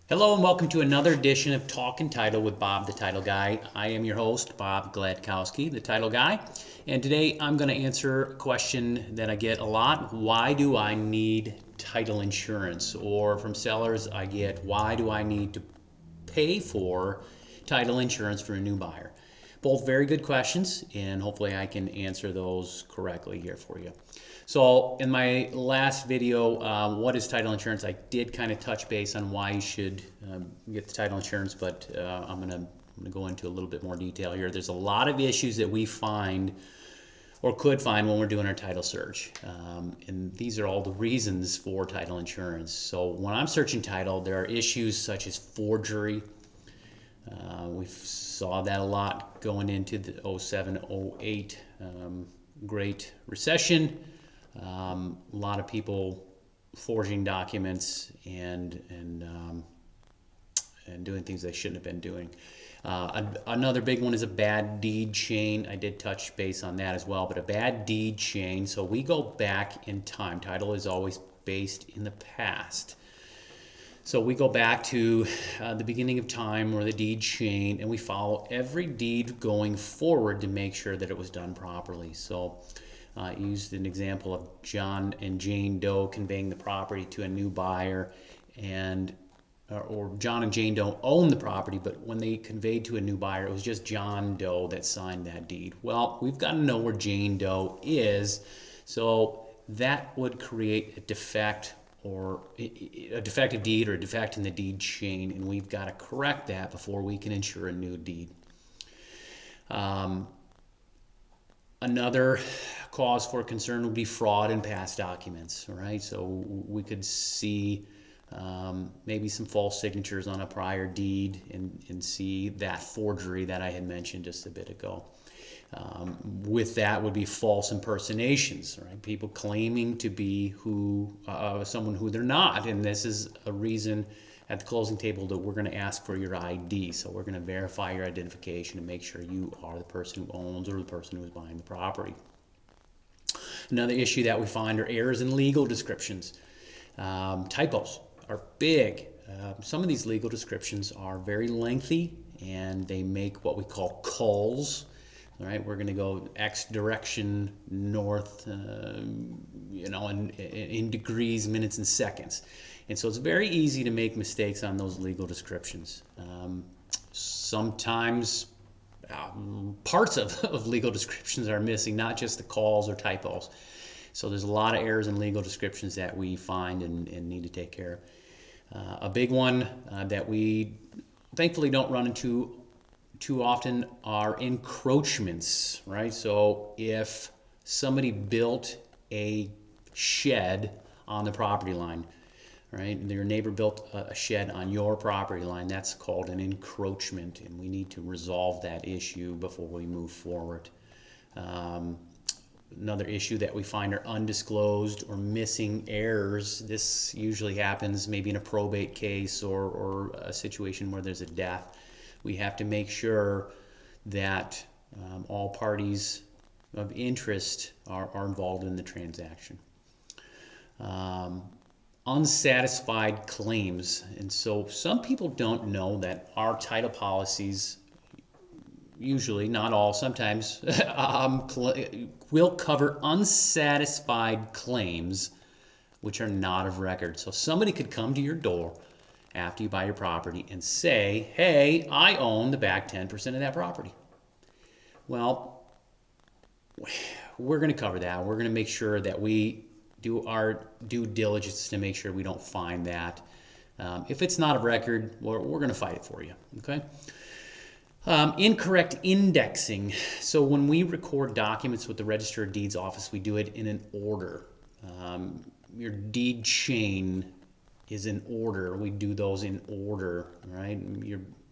Hello and welcome to another edition of Talking Title with Bob the Title Guy. I am your host, Bob Gladkowski, the Title Guy, and today I'm going to answer a question that I get a lot. Why do I need title insurance? Or from sellers, I get, why do I need to pay for title insurance for a new buyer? Both very good questions, and hopefully I can answer those correctly here for you. So in my last video, what is title insurance? I did kind of touch base on why you should get the title insurance, but I'm gonna go into a little bit more detail here. There's a lot of issues that we find or could find when we're doing our title search. And these are all the reasons for title insurance. So when I'm searching title, there are issues such as forgery. We saw that a lot going into the 07, 08 Great Recession. A lot of people forging documents and doing things they shouldn't have been doing. Another big one is a bad deed chain. I did touch base on that as well, but a bad deed chain. So we go back in time. Title is always based in the past. So we go back to the beginning of time or the deed chain, and we follow every deed going forward to make sure that it was done properly. So I used an example of John and Jane Doe conveying the property to a new buyer, and or John and Jane Doe own the property, but when they conveyed to a new buyer, it was just John Doe that signed that deed. Well, we've got to know where Jane Doe is, so that would create a defect or a defective deed or a defect in the deed chain, and we've got to correct that before we can insure a new deed. Another cause for concern would be fraud in past documents, right? So we could see maybe some false signatures on a prior deed and see that forgery that I had mentioned just a bit ago. With that would be false impersonations, right? People claiming to be someone who they're not, and this is a reason at the closing table that we're going to ask for your ID. So we're going to verify your identification and make sure you are the person who owns or the person who is buying the property. Another issue that we find are errors in legal descriptions. Typos are big. Some of these legal descriptions are very lengthy and they make what we call culls. All right, we're going to go X direction north, in degrees, minutes, and seconds. And so it's very easy to make mistakes on those legal descriptions. Sometimes parts of legal descriptions are missing, not just the calls or typos. So there's a lot of errors in legal descriptions that we find and need to take care of. A big one that we thankfully don't run into too often are encroachments, right? So if somebody built a shed on the property line, right? Your neighbor built a shed on your property line, that's called an encroachment, and we need to resolve that issue before we move forward. Another issue that we find are undisclosed or missing heirs. This usually happens maybe in a probate case or a situation where there's a death. We have to make sure that all parties of interest are involved in the transaction. Unsatisfied claims. And so some people don't know that our title policies, usually, not all, sometimes, will cover unsatisfied claims which are not of record. So somebody could come to your door after you buy your property and say, hey, I own the back 10% of that property. Well, we're going to cover that. We're going to make sure that we do our due diligence to make sure we don't find that. If it's not of record, we're going to fight it for you, okay? Incorrect indexing. So when we record documents with the Register of Deeds office, we do it in an order. Your deed chain is in order. We do those in order, right?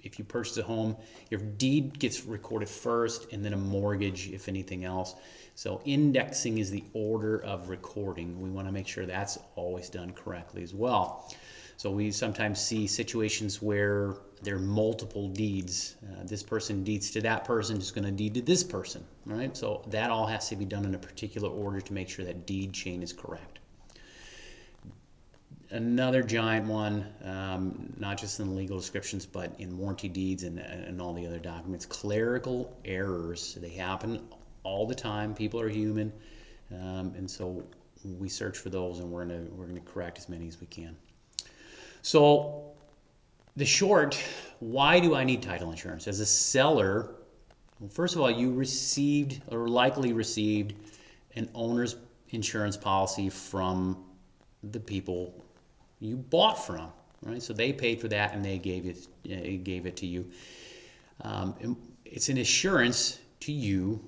If you purchase a home, your deed gets recorded first and then a mortgage, if anything else. So indexing is the order of recording. We want to make sure that's always done correctly as well. So we sometimes see situations where there are multiple deeds. This person deeds to that person, is going to deed to this person, right? So that all has to be done in a particular order to make sure that deed chain is correct. another giant one, not just in the legal descriptions, but in warranty deeds and all the other documents. Clerical errors, they happen all the time. People are human, and so we search for those, and we're gonna correct as many as we can. So the short, why do I need title insurance? As a seller, well, first of all, you received or likely received an owner's insurance policy from the people you bought from, right? So they paid for that and they gave it to you. It's an assurance to you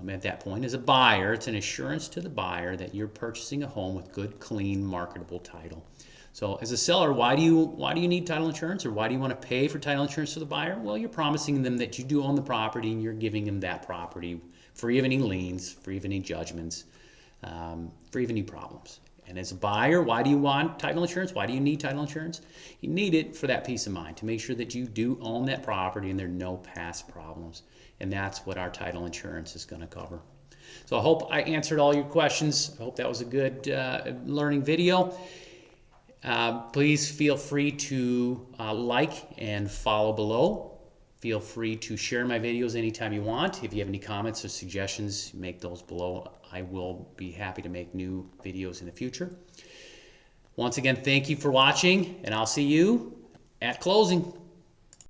at that point as a buyer. It's an assurance to the buyer that you're purchasing a home with good, clean, marketable title. So as a seller, why do you need title insurance, or why do you want to pay for title insurance to the buyer? Well, you're promising them that you do own the property, and you're giving them that property free of any liens, free of any judgments, free of any problems. And as a buyer, why do you want title insurance? Why do you need title insurance? You need it for that peace of mind, to make sure that you do own that property and there are no past problems. And that's what our title insurance is going to cover. So I hope I answered all your questions. I hope that was a good learning video. Please feel free to like and follow below. Feel free to share my videos anytime you want. If you have any comments or suggestions, make those below. I will be happy to make new videos in the future. Once again, thank you for watching, and I'll see you at closing.